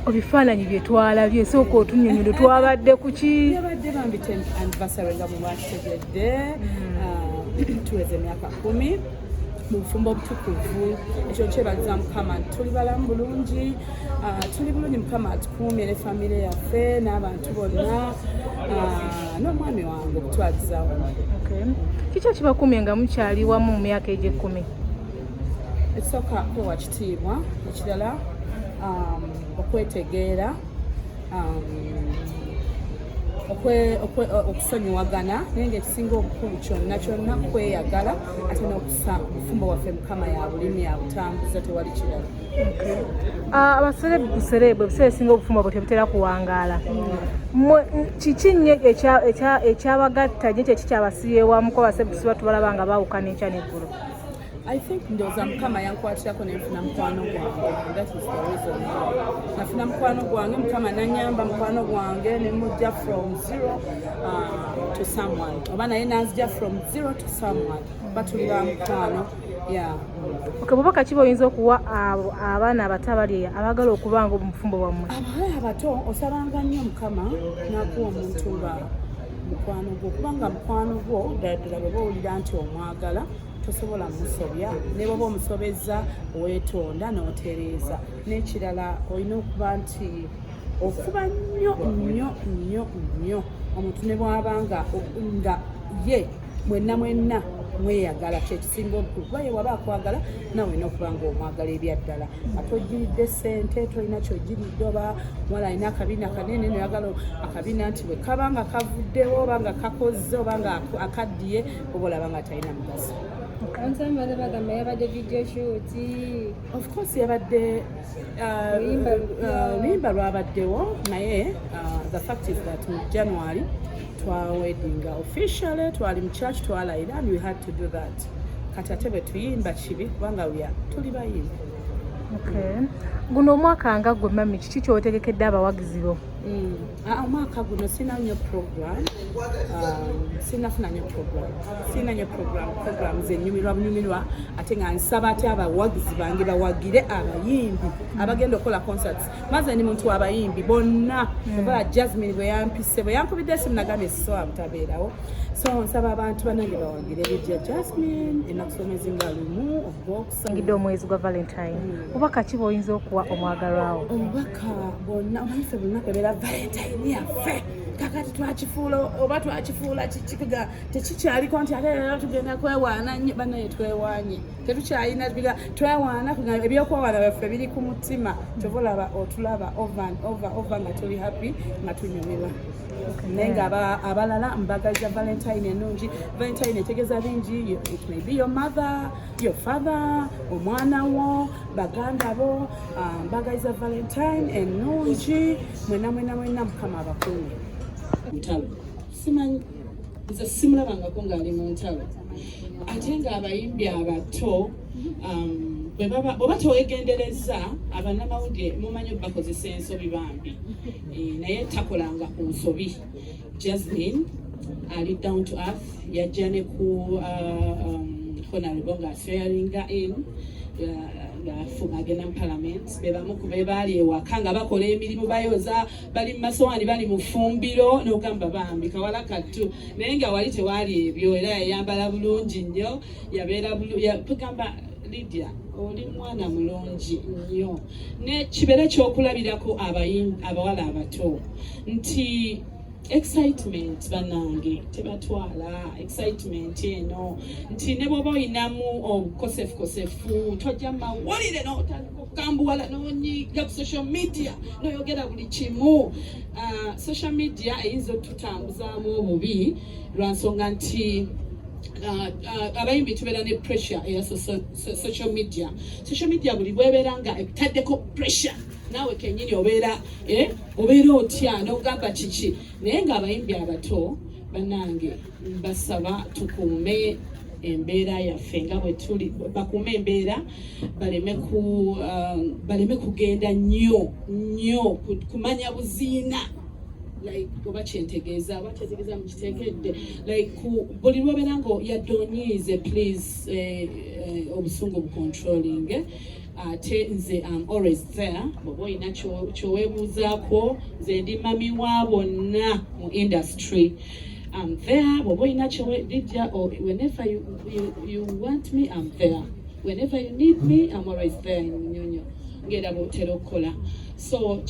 Ebifaananyi bye twalabye sooka otunnyonnyola twabadde ku ki? Yabadde bambi 10th anniversary nga mu bakitegedde tuweze emyaka 10 mu bufumbo obutukuvu ekyo kyebaza Mukama tuli balamu bulungi tuli bulungi Mukama atukuumye ne famire yaffe n'abantu bonna n'omwami wange okutwalizawo. Kiki ekibakumye nga mukyali wamu mu myaka egy'ekkumi? Ekisooka kwewa kitiibwa, ekirala okwetegeera, okusonyiwagana naye ng'ekisinga obukulu kyonna kweyagala ate n'okussa obufumbo waffe Mukama yabulimi yabutambuza tewali kirala. Abaserebu ebiseera ebisinga obufumbo bwe tebutera kuwangaala. Kiki nnyo ekyabagatta nnyo kyekyabassiye wamu ko abaserebu tubalaba nga baawukana enkya n'eggulu? I think ndowooza Mukama yankwatirako nenfuna mukwano gwange. That is the reason. Nafuna mukwano gwange, Mukama nanyamba mukwano gwange ne mujja from zero to someone. Oba naye nanzija from zero to someone. Batuli ba mukwano. Yeah. Bubaka ki bw'oyinza okuwa abaana abato abali abagala okuba nga omufumbo wammwe? Abawala abato osabanga nnyo Mukama n'akuwa omuntu nga mukwano gwo. Kubanga mukwano gwo ddala bwe bawulira nti omwagala tosobola musobya ne bwoba omusobeza weetonda n'otereeza. N'ekirala olina okuba nti okuba nnyo omuntu ne bw'abanga nga ye mwenna mweyagala kyekisinga obukulu. Kuba ye waba akwagala nawe olina okuba ng'omwagala ebyaddala. Ate ogiridde ssente tolina kyogiridde oba mwala alina akabina kanene noyagala akabina nti bwe kaba nga kavuddewo oba nga kakoze oba nga akaddiye oba olaba nga talina mugaso. Of course yabadde oluyimba lwabaddewo naye the fact is that in January wedding officially twali mu church twalayira and we had to do that. Kati ate bwe tuyimba kibi kubanga tuli bayimbi. Guno omwaka nga gwe mami kiki kyotegekedde abawagizi bo? Omwaka guno sina nnyo program. Sinafuna nnyo program. Sina nnyo program zenyumirwa ate nga nsaba ate abawagizi bange bawagire abayimbi abagenda okukola concerts. Maze ni muntu abayimbi bonna oba Jasmine bwe yampise bwe yankubidde esimu nagambye so abutabeerawo. So nsaba abantu banange bawagire ebya Jasmine enakusomezi nga lumu Ogwokubiri ngidde omwezi gwa Valentine. Obubaka ki bw'oyinza okuwa omwagalwawo? Obubaka bonna omanyife bonna bebeera Valentine yaffe kakati twakifuula oba twakifuula kikiga tekikyaliko nti ate leero tugenda kwewaana nnyo bannaye twewaanye tetukyalina twewaana ebyokwewaana byaffe biri ku mutima kyova olaba otulaba over nga tuli happy nga tunyumirwa. Naye nga abalala mbagaliza Valentine ennungi. Valentine etegeeza bingi. It may be your mother, your father, omwana wo, baganda bo. Mbagaliza Valentine ennungi. Mwena Mukama abakuumye. Ntalo simanyi nze simulabangako ng'ali mu ntalo ate ng'abayimbi abato oba tewegendereza abannamawulire mumanyi bakozesa ensobi bambi naye takolanga ku nsobi. Jasmine ali down to earth yajja ne ku honorable nga swearinga in agenda mu parliament bebamu ku bebaali ewaka nga bakola emirimu bayoza bali mu masowaani bali mu ffumbiro n'ogamba bambi kawala kattu naye nga wali tewaali ebyo era yayambala bulungi nnyo yabeera tugamba Lydia oli mwana mulungi nnyo ne kibeere kyokulabirako abawala abato nti excitement banange tebatwala excitement eno nti ne bwoba oyinamu obukosefu tojja mawulire nokambuwala nonyiga ku social media noyogera buli kimu. Social media eyinza otutambuzaamu obubi lwansonga nti abayimbi tubeera ne pressure eya social media. Social media buli bwebeera nga etaddeko pressure naawe kenyini obeera otya n'ogamba kiki naye ng'abayimbi abato bannange basaba tukuume embeera yaffe nga bwe tuli bakuume embeera baleme kugenda nnyo kumanya buziina like oba kyentegeeza mu kitekedde like buli lwobeera nga yadonyiize please obusungu bucontrolling ate nze always there bw'oba olina kyoweebuuzaako nze ndi mami wa bonna mu industry. I'm there bw'oba olina kyolijja whenever you want me I'm there, whenever you need me I'm always there in Munyonyo ng'era bw'otera okukola. So